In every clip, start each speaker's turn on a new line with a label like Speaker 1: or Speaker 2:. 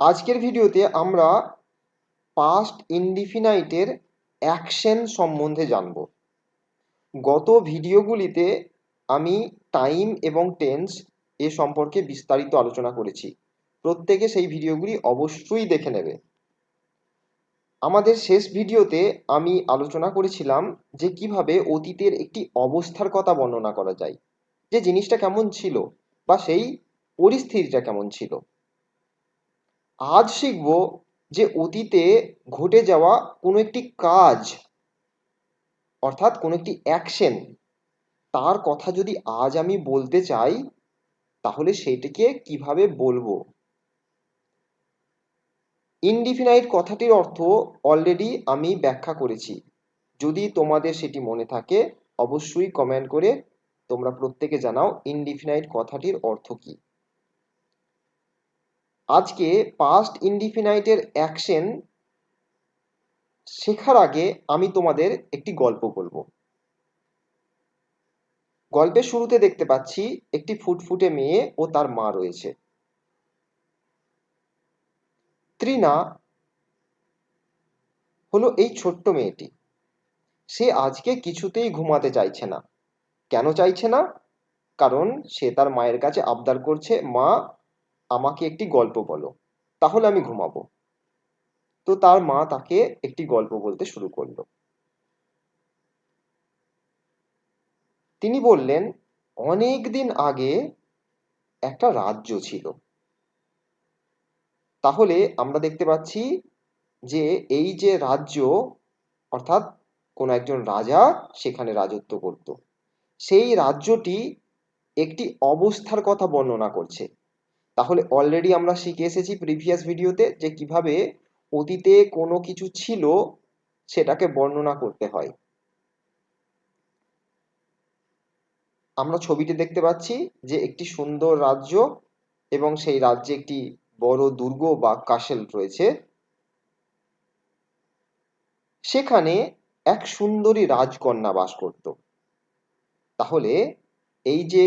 Speaker 1: আজকের ভিডিওতে আমরা পাস্ট ইনডিফিনাইটের অ্যাকশন সম্বন্ধে জানব। গত ভিডিওগুলিতে আমি টাইম এবং টেন্স এ সম্পর্কে বিস্তারিত আলোচনা করেছি। প্রত্যেকে সেই ভিডিওগুলি অবশ্যই দেখে নেবে। আমাদের শেষ ভিডিওতে আমি আলোচনা করেছিলাম যে কিভাবে অতীতের একটি অবস্থার কথা বর্ণনা করা যায়, যে জিনিসটা কেমন ছিল বা সেই পরিস্থিতিটা কেমন ছিল। আজ শিখব যে অতীতে ঘটে যাওয়া কোনো একটি কাজ, অর্থাৎ কোনো একটি অ্যাকশন, তার কথা যদি আজ আমি বলতে চাই তাহলে সেটিকে কিভাবে বলবো। ইনডিফিনাইট কথাটির অর্থ অলরেডি আমি ব্যাখ্যা করেছি। যদি তোমাদের সেটি মনে থাকে অবশ্যই কমেন্ট করে তোমরা প্রত্যেকে জানাও ইনডিফিনাইট কথাটির অর্থ কি। আজকে পাস্ট ইনডিফিনাইটের অ্যাকশন শেখার আগে আমি তোমাদের একটি গল্প বলবো। গল্পের শুরুতে দেখতে পাচ্ছি একটি ফুটফুটে মেয়ে ও তার মা রয়েছে। ত্রিনা হলো এই ছোট্ট মেয়েটি। সে আজকে কিছুতেই ঘুমাতে চাইছে না। কেন চাইছে না? কারণ সে তার মায়ের কাছে আবদার করছে, মা আমাকে একটি গল্প বলো, তাহলে আমি ঘুমাবো। তো তার মা তাকে একটি গল্প বলতে শুরু করলো। তিনি বললেন, অনেক দিন আগে একটা রাজ্য ছিল। তাহলে আমরা দেখতে পাচ্ছি যে এই যে রাজ্য, অর্থাৎ কোনো একজন রাজা সেখানে রাজত্ব করত। সেই রাজ্যটি একটি অবস্থার কথা বর্ণনা করছে। তাহলে অলরেডি আমরা শিখে এসেছি প্রিভিয়াস ভিডিওতে যে কিভাবে অতীতে কোনো কিছু ছিল সেটাকে বর্ণনা করতে হয়। আমরা ছবিতে দেখতে পাচ্ছি যে একটি সুন্দর রাজ্য এবং সেই রাজ্যে একটি বড় দুর্গ বা কাসেল রয়েছে। সেখানে এক সুন্দরী রাজকন্যা বাস করত। তাহলে এই যে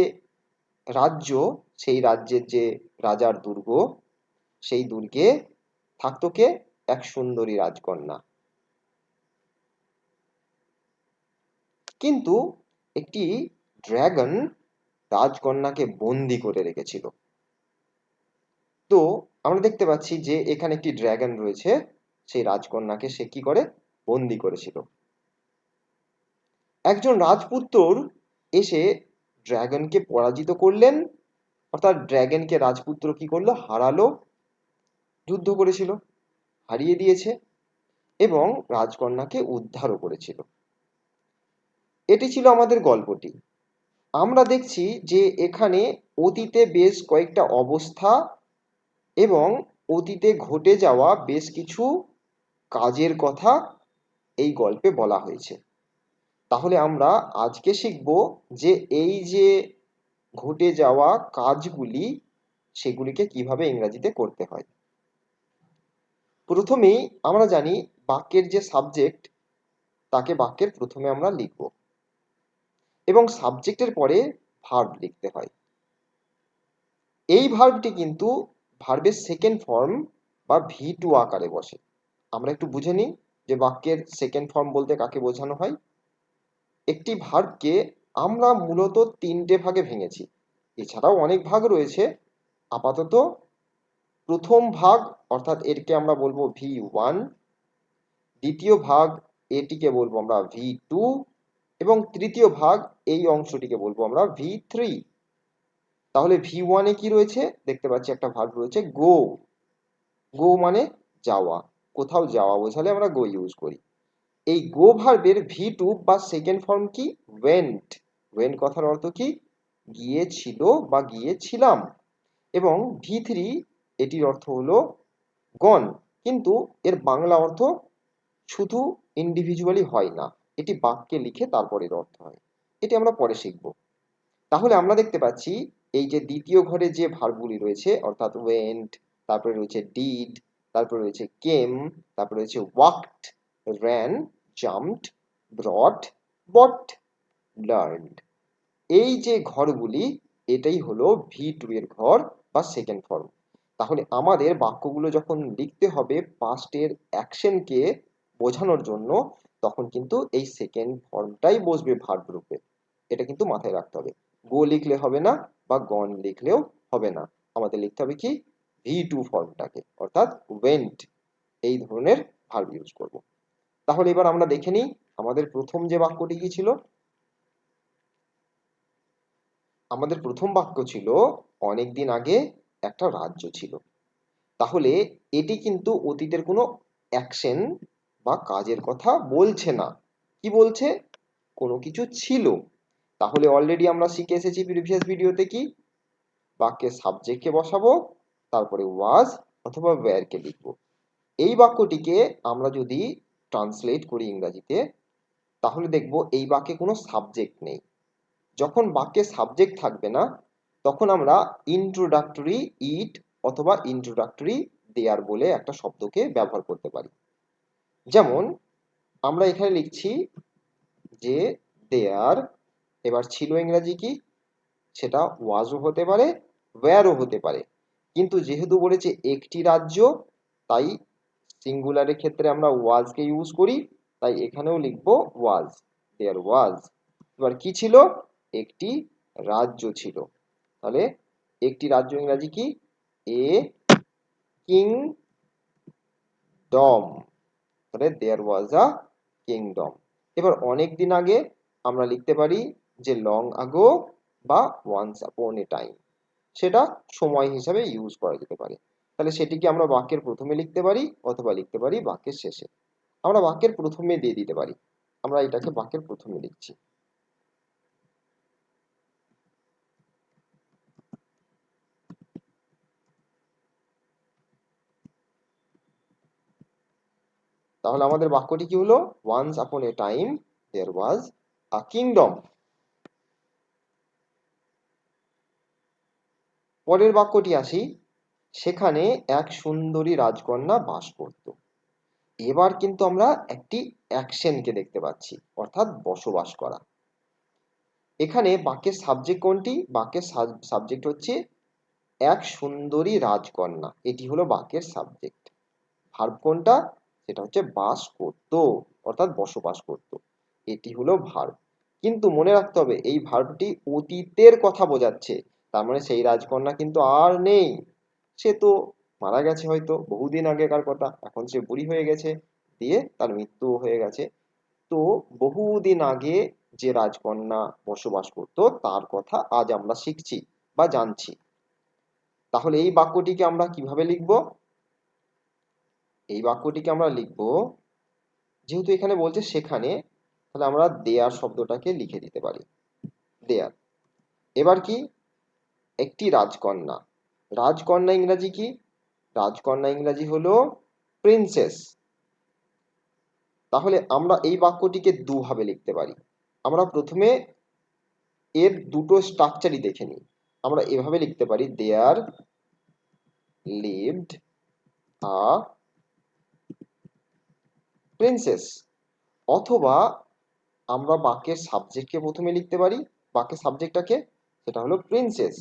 Speaker 1: রাজ্য, সেই রাজ্যের যে রাজার দুর্গ, সেই দুর্গে থাকতো কে? এক সুন্দরী রাজকন্যা। কিন্তু একটি ড্রাগন রাজকন্যাকে বন্দি করে রেখেছিল। তো আমরা দেখতে পাচ্ছি যে এখানে একটি ড্রাগন রয়েছে, সেই রাজকন্যাকে সে কি করে? বন্দি করেছিল। একজন রাজপুত্র এসে ড্রাগনকে পরাজিত করলেন, অর্থাৎ ড্রাগনকে রাজপুত্র কি করলো? হারালো, যুদ্ধ করেছিল, হারিয়ে দিয়েছে এবং রাজকন্যাকে উদ্ধারও করেছিল। এটি ছিল আমাদের গল্পটি। আমরা দেখছি যে এখানে অতীতে বেশ কয়েকটা অবস্থা এবং অতীতে ঘটে যাওয়া বেশ কিছু কাজের কথা এই গল্পে বলা হয়েছে। তাহলে আমরা আজকে শিখব যে এই যে ঘটে যাওয়া কাজগুলি, সেগুলিকে কিভাবে ইংরেজিতে করতে হয়। প্রথমেই আমরা জানি বাক্যের যে সাবজেক্ট, তাকে বাক্যের প্রথমে আমরা লিখব এবং সাবজেক্টের পরে ভার্ব লিখতে হয়। এই ভার্বটি কিন্তু ভার্বের সেকেন্ড ফর্ম বা V2 আকারে বসে। আমরা একটু বুঝে নিই যে বাক্যের সেকেন্ড ফর্ম বলতে কাকে বোঝানো হয়। একটি ভার্বকে আমরা মূলত তিনটে ভাগে ভেঙেছি, এছাড়াও অনেক ভাগ রয়েছে। আপাতত প্রথম ভাগ, অর্থাৎ এরকে আমরা বলবো V1, দ্বিতীয় ভাগ এটিকে বলবো আমরা V2 এবং তৃতীয় ভাগ এই অংশটিকে বলবো আমরা V3। তাহলে V1 এ কি রয়েছে? দেখতে পাচ্ছি একটা ভার্ব রয়েছে গো। গো মানে যাওয়া, কোথাও যাওয়া বোঝালে আমরা গো ইউজ করি। এই গো ভার্বের V2 বা সেকেন্ড ফর্ম কি? ওয়েন্ট। ওয়েন্ট কথার অর্থ কি? গিয়েছিল বা গিয়েছিলাম। এবং V3 এটির অর্থ হলো গন, কিন্তু এর বাংলা অর্থ শুধু ইন্ডিভিজুয়ালি হয় না, এটি বাক্যে লিখে তারপরে এর অর্থ হয়। এটি আমরা পরে শিখব। তাহলে আমরা দেখতে পাচ্ছি এই যে দ্বিতীয় ঘরে যে ভার্বগুলি রয়েছে, অর্থাৎ ওয়েন্ট, তারপরে রয়েছে ডিড, তারপরে রয়েছে কেম, তারপরে রয়েছে walked, ran, jumped, brought, bought, learned। এই যে ঘরগুলি, এটাই হলো V2 এর ঘর বা সেকেন্ড ফর্ম। তাহলে আমাদের বাক্যগুলো যখন লিখতে হবে পাস্টের অ্যাকশনকে বোঝানোর জন্য, তখন কিন্তু এই সেকেন্ড ফর্মটাই বসবে ভার্ব রূপে। এটা কিন্তু মাথায় রাখতে হবে। গো লিখলে হবে না বা গন লিখলেও হবে না, আমাদের লিখতে হবে কি V2 ফর্মটাকে, অর্থাৎ ওয়েন্ট, এই ধরনের ভার্ব ইউজ করব। তাহলে এবার আমরা দেখে নিই আমাদের প্রথম যে বাক্যটি কি ছিল। আমাদের প্রথম বাক্য ছিল অনেকদিন আগে একটা রাজ্য ছিল। তাহলে এটি কিন্তু অতীতের কোনো অ্যাকশন বা কাজের কথা বলছে না। কি বলছে? কোনো কিছু ছিল। তাহলে অলরেডি আমরা শিখে এসেছি প্রিভিয়াস ভিডিওতে কি বাক্যের সাবজেক্টকে বসাবো, তারপরে ওয়াজ অথবা ওয়্যারকে লিখবো। এই বাক্যটিকে আমরা যদি ট্রান্সলেট করি ইংরাজিতে, তাহলে দেখব এই বাক্যে কোনো সাবজেক্ট নেই। যখন বাক্যে সাবজেক্ট থাকবে না, তখন আমরা ইন্ট্রোডাক্টরি ইট অথবা ইন্ট্রোডাক্টরি দেয়ার বলে একটা শব্দকে ব্যবহার করতে পারি। যেমন আমরা এখানে লিখছি যে দেয়ার, এবার ছিল ইংরাজি কি, সেটা ওয়াজও হতে পারে, ওয়্যারও হতে পারে। কিন্তু যেহেতু বলেছে একটি রাজ্য, তাই সিঙ্গুলারের ক্ষেত্রে আমরা ওয়াজকে ইউজ করি, তাই এখানেও লিখবো ওয়াজ, দেয়ার ওয়াজ। এবার কি ছিল? একটি রাজ্য ছিল। তাহলে একটি রাজ্য ইংরাজি কি? এ কিংডম। তাহলে দেয়ার ওয়াজ আ কিংডম। এবার অনেক দিন আগে আমরা লিখতে পারি যে লং আগো বা ওয়ান্স আপন এ টাইম, সেটা সময় হিসাবে ইউজ করা যেতে পারে। তাহলে সেটিকে আমরা বাক্যের প্রথমে লিখতে পারি অথবা লিখতে পারি বাক্যের শেষে। আমরা বাক্যের প্রথমে দিয়ে দিতে পারি, আমরা এটাকে বাক্যের প্রথমে লিখছি। তাহলে আমাদের বাক্যটি কি হলো? ওয়ান্স আপন এ টাইম দেয়ার ওয়াজ আ কিংডম। পরের বাক্যটি আসি, সেখানে এক সুন্দরী রাজকন্যা বাস করত। এবার কিন্তু আমরা একটি অ্যাকশনকে দেখতে পাচ্ছি, অর্থাৎ বসবাস করা। এখানে বাক্যের সাবজেক্ট কোনটি? বাক্যের সাবজেক্ট হচ্ছে এক সুন্দরী রাজকন্যা, এটি হলো বাক্যের সাবজেক্ট। ভার্ব কোনটা? সেটা হচ্ছে বাস করত, অর্থাৎ বসবাস করত, এটি হলো ভার্ব। কিন্তু মনে রাখতে হবে এই ভার্বটি অতীতের কথা বোঝাচ্ছে, তার মানে সেই রাজকন্যা কিন্তু আর নেই, সে তো মারা গেছে, হয়তো বহুদিন আগেকার কথা, এখন সে বুড়ি হয়ে গেছে, দিয়ে তার মৃত্যু হয়ে গেছে। তো বহুদিন আগে যে রাজকন্যা বসবাস করত তার কথা আজ আমরা শিখছি বা জানছি। তাহলে এই বাক্যটিকে আমরা কিভাবে লিখব? এই বাক্যটিকে আমরা লিখব, যেহেতু এখানে বলছে সেখানে, তাহলে আমরা দেয়ার শব্দটাকে লিখে দিতে পারি, দেয়ার। এবার কি? একটি রাজকন্যা। রাজকন্যা ইংরাজি কি? রাজকন্যা ইংরাজি হলো প্রিন্সেস। তাহলে আমরা এই বাক্যটিকে দুভাবে লিখতে পারি। আমরা প্রথমে এর দুটো স্ট্রাকচারই দেখে নিই। আমরা এভাবে লিখতে পারি, দেয়ার লিভড আ প্রিন্সেস। অথবা আমরা বাক্যের সাবজেক্টকে প্রথমে লিখতে পারি, বাক্যের সাবজেক্টটাকে, সেটা হলো প্রিন্সেস।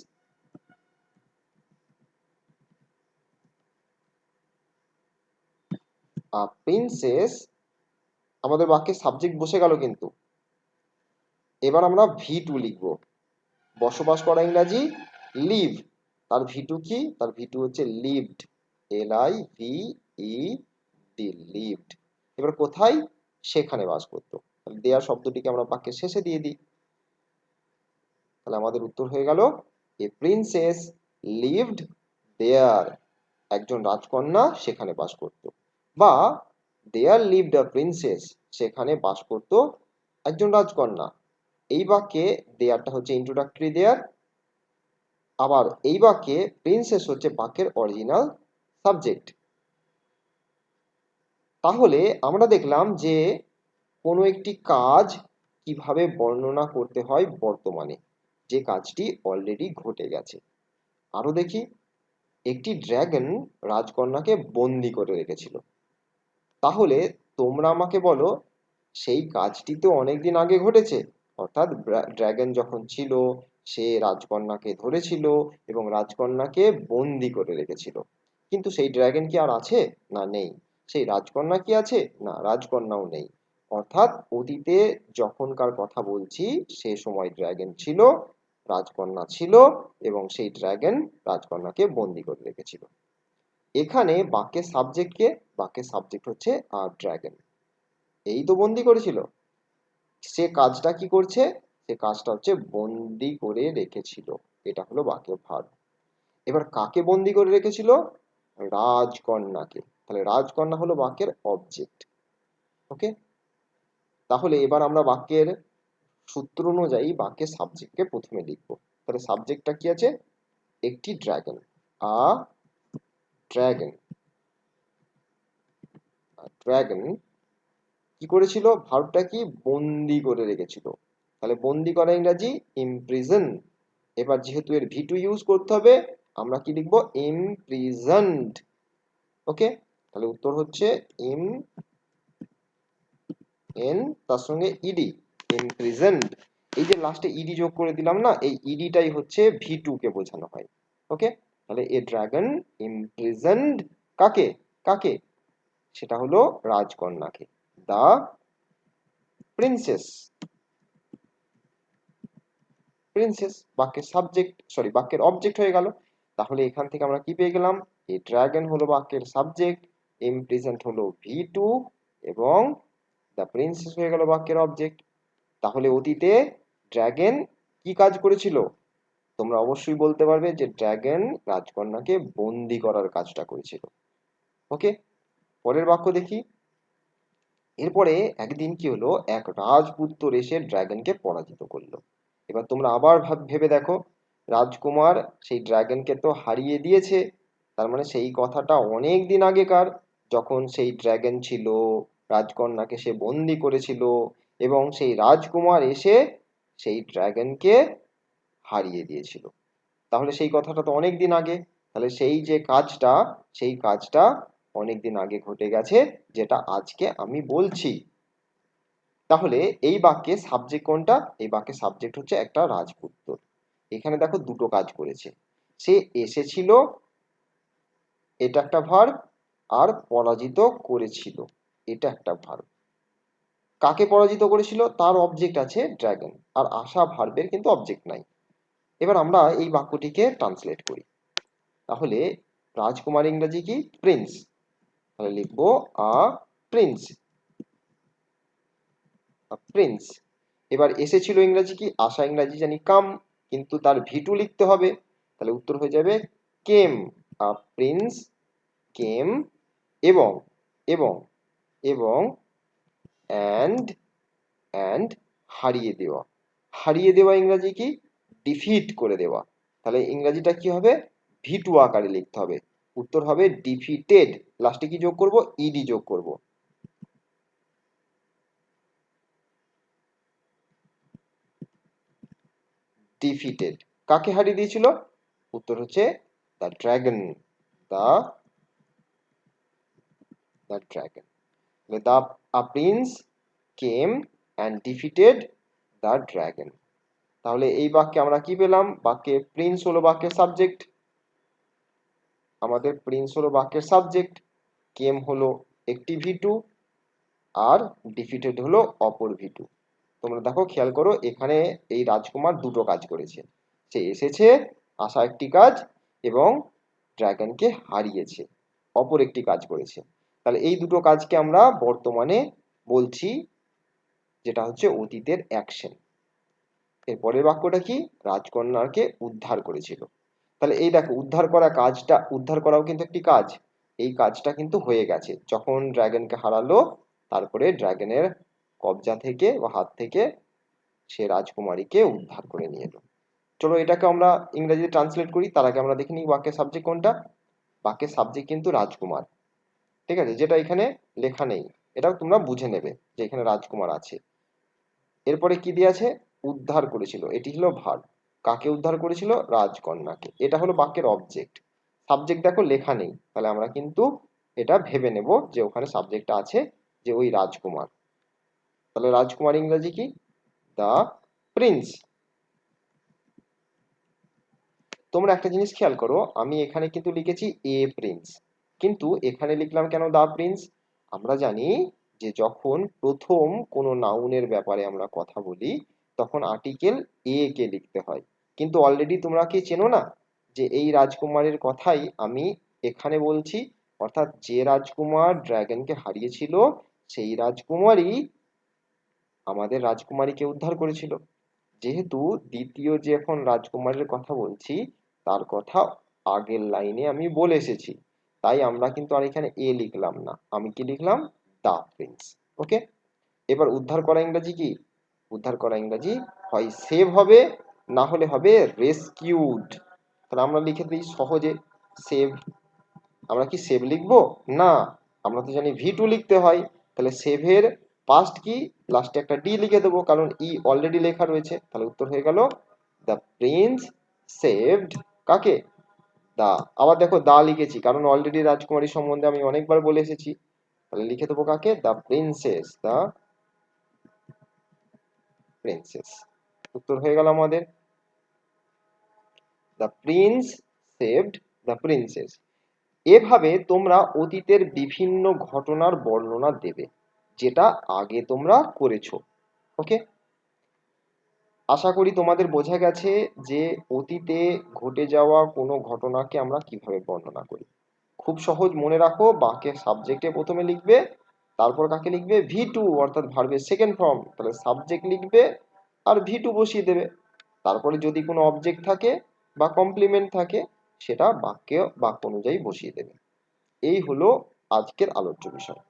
Speaker 1: প্রিন্সেস, আমাদের বাক্যের সাবজেক্ট বসে গেল কিন্তু। এবার আমরা V2 লিখব। বসবাস করা ইংরাজি লিভ, তার V2 কি? তার V2 হচ্ছে লিভড, LIVED, লিভড। এবার কোথায়? সেখানে বাস করতো। দেয়ার শব্দটিকে আমরা বাক্যের শেষে দিয়ে দিই, তাহলে আমাদের উত্তর হয়ে গেল এ প্রিন্সেস লিভড দেয়ার, একজন রাজকন্যা সেখানে বাস করত। বা দেয়ার লিভড আ প্রিন্সেস, সেখানে বাস করত একজন রাজকন্যা। এই বাক্যে দেয়ারটা হচ্ছে ইন্ট্রোডাক্টরি দেয়ার, আবার এই বাক্যে প্রিন্সেস হচ্ছে বাক্যের অরিজিনাল সাবজেক্ট। তাহলে আমরা দেখলাম যে কোনো একটি কাজ কিভাবে বর্ণনা করতে হয় বর্তমানে, যে কাজটি অলরেডি ঘটে গেছে। আরো দেখি, একটি ড্রাগন রাজকন্যাকে বন্দি করে রেখেছিল। তাহলে তোমরা আমাকে বলো, সেই কাজটি তো অনেকদিন আগে ঘটেছে, অর্থাৎ ড্রাগন যখন ছিল সে রাজকন্যাকে ধরেছিল এবং রাজকন্যাকে বন্দি করে রেখেছিল। কিন্তু সেই ড্রাগন কি আর আছে? না, নেই। সেই রাজকন্যা কি আছে? না, রাজকন্যাও নেই। অর্থাৎ অতীতে যখনকার কথা বলছি সে সময় ড্রাগন ছিল, রাজকন্যা ছিল এবং সেই ড্রাগন রাজকন্যাকে বন্দি করে রেখেছিল। এখানে বাক্যের সাবজেক্ট কে? বাক্যের সাবজেক্ট হচ্ছে ড্রাগন। এই তো বন্দি করেছিল। সে কাজটা কি করছে? সে কাজটা হচ্ছে বন্দি করে রেখেছিল। এটা হলো বাক্যের ভার্ব। এবার কাকে বন্দি করে রেখেছিল? রাজকন্যাকে। তাহলে রাজকন্যা হলো বাক্যের অবজেক্ট। ওকে, তাহলে এবার আমরা বাক্যের সূত্র অনুযায়ী বাক্যের সাবজেক্টকে প্রথমে লিখব। তাহলে সাবজেক্টটা কি আছে? একটি ড্রাগন। আ ড্রাগন। ড্রাগন কি করেছিল? ভার্বটা কি? বন্দি করে রেখেছিল। তাহলে বন্দি করা ইংরাজি ইমপ্রিজন। এবার যেহেতু এর ভি টু ইউজ করতে হবে, আমরা কি লিখবো? ইমপ্রিজনড। ওকে, তাহলে উত্তর হচ্ছে ইম এন তার সঙ্গে ইডি, ইমপ্রিজনড। এই যে লাস্টে ইডি যোগ করে দিলাম না, এই ইডিটাই হচ্ছে ভি টু কে বোঝানো হয়। ওকে, তাহলে এ ড্রাগন ইমপ্রিজনড কাকে? কাকে? সেটা হলো রাজকন্যাকে। দা প্রিন্সেস। প্রিন্সেস বাক্যের সাবজেক্ট, সরি বাক্যের অবজেক্ট হয়ে গেল। তাহলে এখান থেকে আমরা কি পেয়ে গেলাম? এই ড্রাগন হলো বাক্যের সাবজেক্ট, ইমপ্রিজেন্ট হলো ভি টু এবং দ্য প্রিন্সেস হয়ে গেল বাক্যের অবজেক্ট। তাহলে অতীতে ড্রাগন কি কাজ করেছিল? তোমরা অবশ্যই বলতে পারবে যে ড্রাগন রাজকন্যাকে বন্দি করার কাজটা করেছিল। ওকে, পরের বাক্য দেখি। এরপরে একদিন কি হলো? এক রাজপুত্র এসে ড্রাগনকে পরাজিত করলো। এবার তোমরা আবার ভেবে দেখো, রাজকুমার সেই ড্রাগনকে তো হারিয়ে দিয়েছে। তার মানে সেই কথাটা অনেক দিন আগেকার, যখন সেই ড্রাগন ছিল, রাজকন্যাকে সে বন্দি করেছিল এবং সেই রাজকুমার এসে সেই ড্রাগনকে হারিয়ে দিয়েছিল। তাহলে সেই কথাটা তো অনেক দিন আগে। তাহলে সেই যে কাজটা, সেই কাজটা অনেক দিন আগে ঘটে গেছে, যেটা আজকে আমি বলছি। তাহলে এই বাক্যে সাবজেক্ট কোনটা? এই বাক্যে সাবজেক্ট হচ্ছে একটা রাজপুত্র। এখানে দেখো দুটো কাজ করেছে। সে এসেছিল, এটা একটা ভার্ব, আর পরাজিত করেছিল, এটা একটা ভার্ব। কাকে পরাজিত করেছিল? তার অবজেক্ট আছে ড্রাগন, আর আসা ভার্বের কিন্তু অবজেক্ট নাই। এবার আমরা এই বাক্যটিকে ট্রান্সলেট করি। তাহলে রাজকুমার ইংরেজি কি? প্রিন্স। তাহলে লিখবো আ প্রিন্স। প্রিন্স। এবার এসেছিল ইংরেজি কি? আসা ইংরেজি জানি কাম, কিন্তু তার ভি2 লিখতে হবে। তাহলে উত্তর হয়ে যাবে কেম। আ প্রিন্স কেম। এবং এবং এবং অ্যান্ড অ্যান্ড হারিয়ে দেওয়া। হারিয়ে দেওয়া ইংরেজি কি? ডিফিট করে দেওয়া। তাহলে ইংরেজিটা কি হবে? ভি2 আকারে লিখতে হবে। উত্তর হবে ডিফিটেড। লাস্টে কি যোগ করব? ইডি যোগ করব। ডিফিটেড। কাকে হারিয়ে দিয়েছিল? উত্তর হচ্ছে the dragon. The the dragon. The Prince came and defeated the dragon. তাহলে এই বাক্যে আমরা কি পেলাম? বাক্যে প্রিন্স হলো বাক্যের সাবজেক্ট, আমাদের প্রিন্স হলো বাক্যের সাবজেক্ট, কেম হলো একটি ভি2, আর ডিফিটেড হলো অপর ভি2। তোমরা দেখো, খেয়াল করো, এখানে এই রাজকুমার দুটো কাজ করেছে। সে এসেছে, আসা একটি কাজ, এবং ড্রাগনকে হারিয়েছে, অপর একটি কাজ করেছে। তাহলে এই দুটো কাজকে আমরা বর্তমানে বলছি, যেটা হচ্ছে অতীতের অ্যাকশন। এর পরের বাক্যটা কি? রাজকন্যাকে উদ্ধার করেছিল। তাহলে এই দেখো, উদ্ধার করা কাজটা, উদ্ধার করাও কিন্তু একটি কাজ। এই কাজটা কিন্তু হয়ে গেছে। যখন ড্রাগনকে হারালো, তারপরে ড্রাগনের কবজা থেকে বা হাত থেকে সে রাজকুমারীকে উদ্ধার করে নিয়ে এলো। চলো এটাকে আমরা ইংরেজিতে ট্রান্সলেট করি। তার আগে আমরা দেখে নিই বাক্যের সাবজেক্ট কোনটা। বাক্যের সাবজেক্ট কিন্তু রাজকুমার, ঠিক আছে, যেটা এখানে লেখা নেই। এটাও তোমরা বুঝে নেবে যে এখানে রাজকুমার আছে। এরপরে কি দিয়ে আছে? উদ্ধার করেছিল, এটি হলো ভার্ব। কাকে উদ্ধার করেছিল? রাজকন্যাকে। এটা হলো বাক্যের অবজেক্ট। সাবজেক্ট দেখো লেখা নেই, তাহলে আমরা কিন্তু এটা ভেবে নেব যে ওখানে সাবজেক্টটা আছে, যে ওই রাজকুমার। তাহলে রাজকুমার ইংরেজি কি? The Prince. তোমরা একটা জিনিস খেয়াল করো, আমি এখানে কিন্তু লিখেছি এ প্রিন্স, কিন্তু এখানে লিখলাম কেন দা প্রিন্স? আমরা জানি যে যখন প্রথম কোনো নাউনের ব্যাপারে আমরা কথা বলি তখন আর্টিকেল এ কে লিখতে হয়। কিন্তু অলরেডি তোমরা কি চেনো না যে এই রাজকুমারের কথাই আমি এখানে বলছি, অর্থাৎ যে রাজকুমার ড্রাগনকে হারিয়েছিল সেই রাজকুমারই আমাদের রাজকুমারীকে উদ্ধার করেছিল। যেহেতু দ্বিতীয় যে এখন রাজকুমারের কথা বলছি তার কথা আগের লাইনে আমি বলে এসেছি, তাই আমরা কিন্তু আর এখানে এ লিখলাম না, আমি কি লিখলাম? দা প্রিন্স। ওকে, এবার উদ্ধার করা ইংরাজি কি? উদ্ধার করা ইংরাজি হয় সেভ হবে, না হলে হবে রেস্কিউড। তাহলে আমরা লিখে দিই সহজে সেভ। আমরা কি সেভ লিখবো? না, আমরা তো জানি ভি টু লিখতে হয়। তাহলে সেভের পাস্ট কি? লাস্টে একটা ডি লিখে দেবো, কারণ ই অলরেডি লেখা রয়েছে। তাহলে উত্তর হয়ে গেল দ্য প্রিন্স সেভড কাকে? দা। আবার দেখো দা লিখেছি কারণ অলরেডি রাজকুমারী সম্বন্ধে আমি অনেকবার বলে এসেছি। তাহলে লিখে দেবো কাকে? The princess. The princess. উত্তর হয়ে গেল আমাদের the Prince saved the princess. এভাবে তোমরা অতীতের বিভিন্ন ঘটনার বর্ণনা দেবে যেটা আগে তোমরা করেছো। ওকে, আশা করি তোমাদের বোঝা গেছে যে অতীতে ঘটে যাওয়া কোনো ঘটনাকে আমরা কিভাবে বর্ণনা করি। খুব সহজ, মনে রাখো বাক্যের সাবজেক্টে প্রথমে লিখবে, তারপর কাকে লিখবে? ভি টু, অর্থাৎ ভার্বের সেকেন্ড ফর্ম। তাহলে সাবজেক্ট লিখবে আর ভি টু বসিয়ে দেবে। তারপরে যদি কোনো অবজেক্ট থাকে বা কমপ্লিমেন্ট থাকে সেটা বাক্য অনুযায়ী বসিয়ে দেবে। এই হলো আজকের আলোচ্য বিষয়।